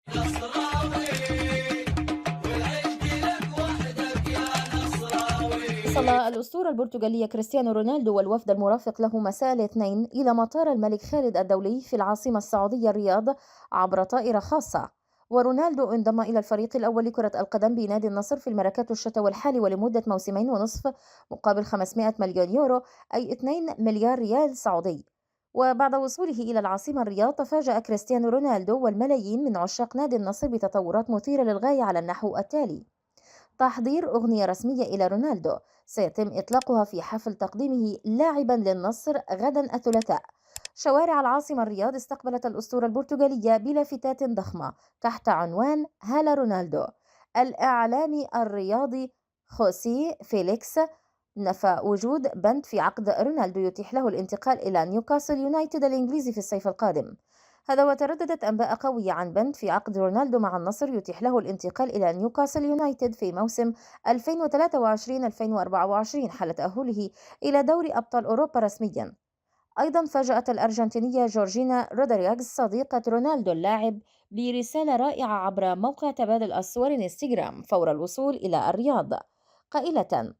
نصراوي والعشق لك وحدك يا نصراوي. وصل الأسطورة البرتغالية كريستيانو رونالدو والوفد المرافق له مساء الاثنين إلى مطار الملك خالد الدولي في العاصمة السعودية الرياض عبر طائرة خاصة. ورونالدو انضم إلى الفريق الأول لكرة القدم بنادي النصر في الميركاتو الشتوي الحالي ولمدة موسمين ونصف مقابل 500 مليون يورو أي 2 مليار ريال سعودي. وبعد وصوله إلى العاصمة الرياض تفاجأ كريستيانو رونالدو والملايين من عشاق نادي النصر بتطورات مثيرة للغاية على النحو التالي: تحضير أغنية رسمية إلى رونالدو سيتم إطلاقها في حفل تقديمه لاعبا للنصر غدا الثلاثاء. شوارع العاصمة الرياض استقبلت الأسطورة البرتغالية بلافتات ضخمة تحت عنوان هالا رونالدو. الإعلامي الرياضي خوسي فيليكس نفى وجود بند في عقد رونالدو يتيح له الانتقال إلى نيوكاسل يونايتد الإنجليزي في الصيف القادم. هذا وترددت أنباء قوية عن بند في عقد رونالدو مع النصر يتيح له الانتقال إلى نيوكاسل يونايتد في موسم 2023-2024 حال تأهله إلى دوري أبطال أوروبا رسميا. أيضا فاجأت الأرجنتينية جورجينا رودريغز صديقة رونالدو اللاعب برسالة رائعة عبر موقع تبادل الصور انستغرام فور الوصول إلى الرياض قائلة: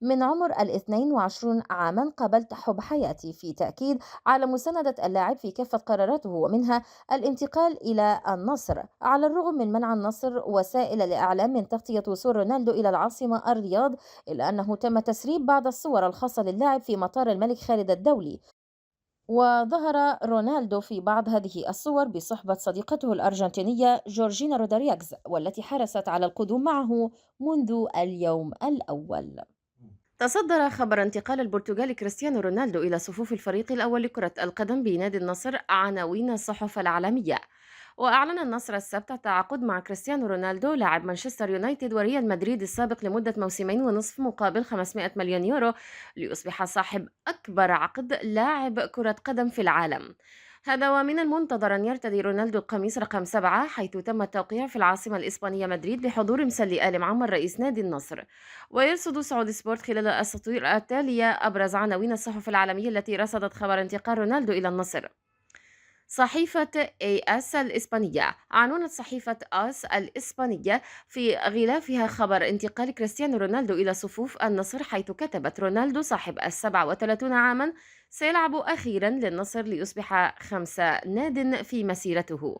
من عمر 22 عاما قابلت حب حياتي، في تأكيد على مساندة اللاعب في كافة قراراته ومنها الانتقال إلى النصر. على الرغم من منع النصر وسائل الإعلام من تغطية وصول رونالدو إلى العاصمة الرياض، إلا أنه تم تسريب بعض الصور الخاصة للاعب في مطار الملك خالد الدولي. وظهر رونالدو في بعض هذه الصور بصحبة صديقته الأرجنتينية جورجينا رودريغز والتي حرصت على القدوم معه منذ اليوم الأول. تصدر خبر انتقال البرتغالي كريستيانو رونالدو إلى صفوف الفريق الأول لكرة القدم بنادي النصر عناوين الصحف العالمية. وأعلن النصر السبت التعاقد مع كريستيانو رونالدو لاعب مانشستر يونايتد وريال مدريد السابق لمدة موسمين ونصف مقابل 500 مليون يورو ليصبح صاحب أكبر عقد لاعب كرة قدم في العالم. هذا ومن المنتظر أن يرتدي رونالدو القميص رقم 7 حيث تم التوقيع في العاصمة الإسبانية مدريد بحضور مسلي آل معمر رئيس نادي النصر. ويرصد سعودي سبورت خلال الأساطير التالية أبرز عناوين الصحف العالمية التي رصدت خبر انتقال رونالدو إلى النصر. صحيفة AS الإسبانية: عنونت صحيفة آس الإسبانية في غلافها خبر انتقال كريستيانو رونالدو إلى صفوف النصر، حيث كتبت: رونالدو صاحب 37 عاما سيلعب أخيرا للنصر ليصبح 5 ناد في مسيرته.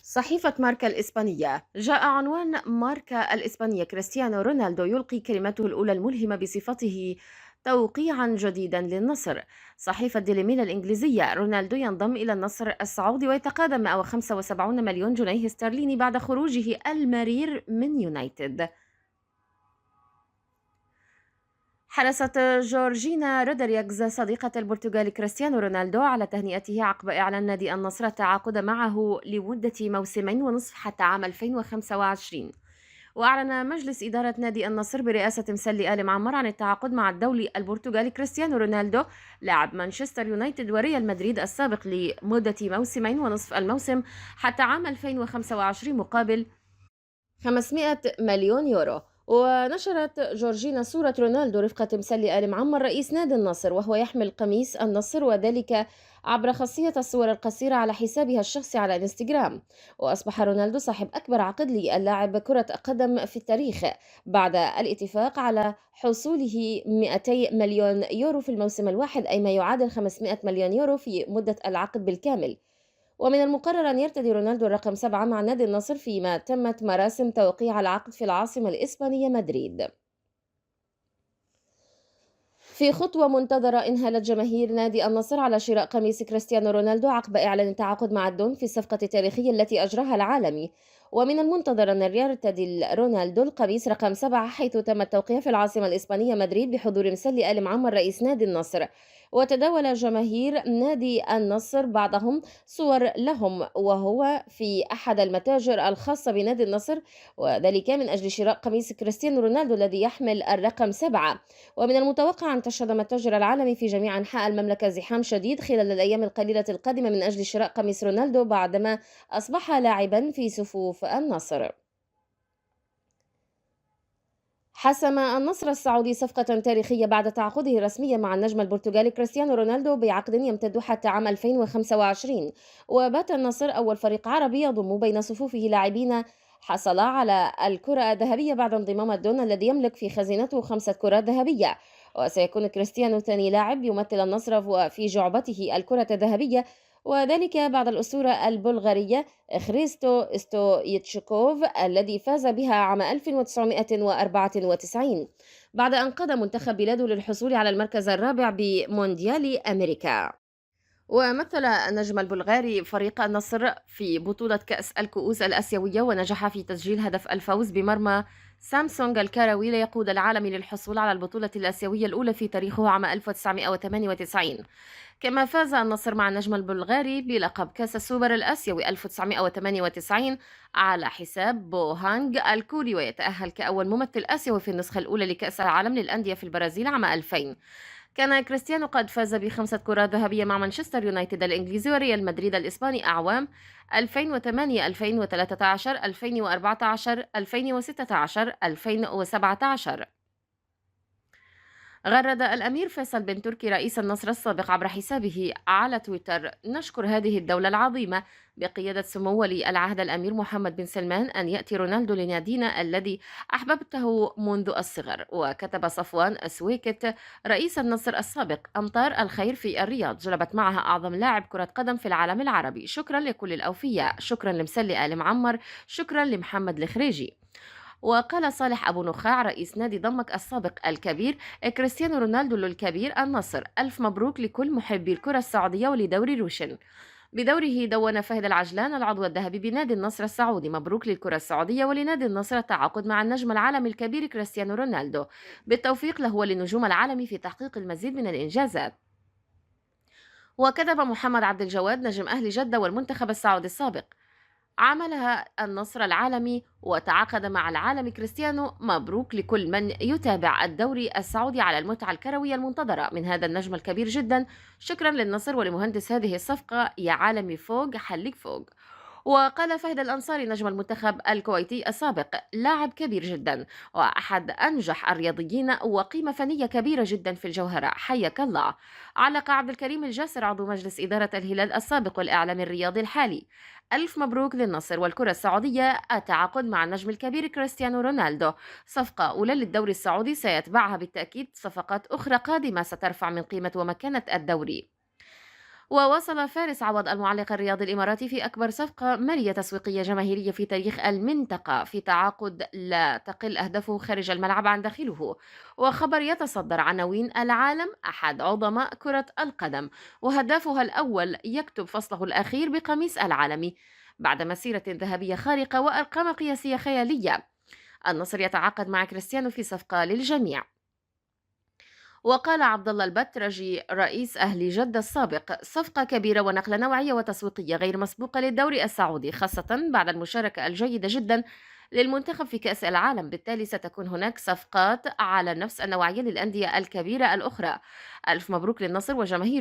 صحيفة ماركا الإسبانية: جاء عنوان ماركا الإسبانية: كريستيانو رونالدو يلقي كلمته الأولى الملهمة بصفته توقيعا جديدا للنصر. صحيفة ديلي ميل الإنجليزية: رونالدو ينضم إلى النصر السعودي ويتقاضى 175 مليون جنيه استرليني بعد خروجه المرير من يونايتد. حرصت جورجينا رودريغز صديقة البرتغالي كريستيانو رونالدو على تهنئته عقب إعلان نادي النصر التعاقد معه لمدة موسمين ونصف حتى عام 2025. وأعلن مجلس إدارة نادي النصر برئاسة مسلي آل معمر عن التعاقد مع الدولي البرتغالي كريستيانو رونالدو لاعب مانشستر يونايتد وريال مدريد السابق لمدة موسمين ونصف الموسم حتى عام 2025 مقابل 500 مليون يورو. ونشرت جورجينا صورة رونالدو رفقة مسلي آل معمر رئيس نادي النصر وهو يحمل قميص النصر، وذلك عبر خاصية الصور القصيرة على حسابها الشخصي على انستغرام. وأصبح رونالدو صاحب أكبر عقد للاعب كرة قدم في التاريخ بعد الاتفاق على حصوله 200 مليون يورو في الموسم الواحد، أي ما يعادل 500 مليون يورو في مدة العقد بالكامل. ومن المقرر أن يرتدي رونالدو الرقم 7 مع نادي النصر فيما تمت مراسم توقيع العقد في العاصمة الإسبانية مدريد. في خطوة منتظرة، انهالت جماهير نادي النصر على شراء قميص كريستيانو رونالدو عقب إعلان التعاقد مع الدون في الصفقة التاريخية التي أجراها العالمي. ومن المنتظر أن يرتدي رونالدو القميص رقم 7 حيث تم التوقيع في العاصمة الإسبانية مدريد بحضور مسلي آل معمر رئيس نادي النصر. وتداول جماهير نادي النصر بعضهم صور لهم وهو في أحد المتاجر الخاصة بنادي النصر، وذلك من أجل شراء قميص كريستيانو رونالدو الذي يحمل الرقم 7. ومن المتوقع أن تشهد متاجر العالم في جميع أنحاء المملكة زحام شديد خلال الأيام القليلة القادمة من أجل شراء قميص رونالدو بعدما أصبح لاعبا في صفوف النصر. حسم النصر السعودي صفقة تاريخية بعد تعاقده رسميا مع النجم البرتغالي كريستيانو رونالدو بعقد يمتد حتى عام 2025. وبات النصر أول فريق عربي يضم بين صفوفه لاعبين حصل على الكرة الذهبية بعد انضمام الدون الذي يملك في خزينته 5 كرات ذهبية. وسيكون كريستيانو ثاني لاعب يمثل النصر وفي جعبته الكرة الذهبية، وذلك بعد الأسطورة البلغارية خريستو ستويتشكوف الذي فاز بها عام 1994 بعد أن قاد منتخب بلاده للحصول على المركز الرابع بمونديال أمريكا. ومثل النجم البلغاري فريق النصر في بطولة كأس الكؤوس الآسيوية ونجح في تسجيل هدف الفوز بمرمى سامسونج الكروي ليقود العالم للحصول على البطولة الآسيوية الأولى في تاريخه عام 1998. كما فاز النصر مع النجم البلغاري بلقب كأس السوبر الآسيوي 1998 على حساب بوهانغ الكوري، ويتأهل كأول ممثل آسيوي في النسخة الأولى لكأس العالم للأندية في البرازيل عام 2000. كان كريستيانو قد فاز ب5 كرات ذهبية مع مانشستر يونايتد الإنجليزي وريال مدريد الإسباني أعوام 2008 2013 2014 2016 2017. غرد الأمير فيصل بن تركي رئيس النصر السابق عبر حسابه على تويتر: نشكر هذه الدولة العظيمة بقيادة سمو ولي العهد الأمير محمد بن سلمان أن يأتي رونالدو لنادينا الذي أحببته منذ الصغر. وكتب صفوان أسويكت رئيس النصر السابق: أمطار الخير في الرياض جلبت معها أعظم لاعب كرة قدم في العالم العربي، شكرا لكل الأوفياء، شكرا لمسلي آل معمر، شكرا لمحمد الخريجي. وقال صالح أبو نخاع رئيس نادي ضمك السابق الكبير: كريستيانو رونالدو الكبير النصر، ألف مبروك لكل محبي الكرة السعودية ولدوري روشن. بدوره دون فهد العجلان العضو الذهبي بنادي النصر السعودي: مبروك للكرة السعودية ولنادي النصر التعاقد مع النجم العالمي الكبير كريستيانو رونالدو، بالتوفيق له وللنجوم العالمي في تحقيق المزيد من الإنجازات. وكتب محمد عبد الجواد نجم أهل جدة والمنتخب السعودي السابق: عملها النصر العالمي وتعاقد مع العالمي كريستيانو، مبروك لكل من يتابع الدوري السعودي على المتعة الكروية المنتظرة من هذا النجم الكبير جدا. شكرا للنصر ولمهندس هذه الصفقة، يا عالمي فوق حليك فوق. وقال فهد الأنصاري نجم المنتخب الكويتي السابق: لاعب كبير جدا وأحد أنجح الرياضيين وقيمة فنية كبيرة جدا في الجوهرة، حياك الله. علق عبد الكريم الجاسر عضو مجلس إدارة الهلال السابق والإعلام الرياضي الحالي: ألف مبروك للنصر والكرة السعودية التعاقد مع النجم الكبير كريستيانو رونالدو، صفقة أولى للدوري السعودي سيتبعها بالتأكيد صفقات أخرى قادمة سترفع من قيمة ومكانة الدوري. ووصل فارس عوض المعلق الرياضي الإماراتي في أكبر صفقة مالية تسويقية جماهيرية في تاريخ المنطقة في تعاقد لا تقل أهدافه خارج الملعب عن داخله، وخبر يتصدر عناوين العالم: أحد عظماء كرة القدم وهدافها الأول يكتب فصله الأخير بقميص العالمي بعد مسيرة ذهبية خارقة وأرقام قياسية خيالية. النصر يتعاقد مع كريستيانو في صفقة للجميع. وقال عبد الله البترجي رئيس أهلي جدة السابق: صفقة كبيرة ونقلة نوعية وتسويقية غير مسبوقة للدوري السعودي، خاصة بعد المشاركة الجيدة جدا للمنتخب في كأس العالم، بالتالي ستكون هناك صفقات على نفس النوعية للأندية الكبيرة الأخرى. ألف مبروك للنصر وجماهير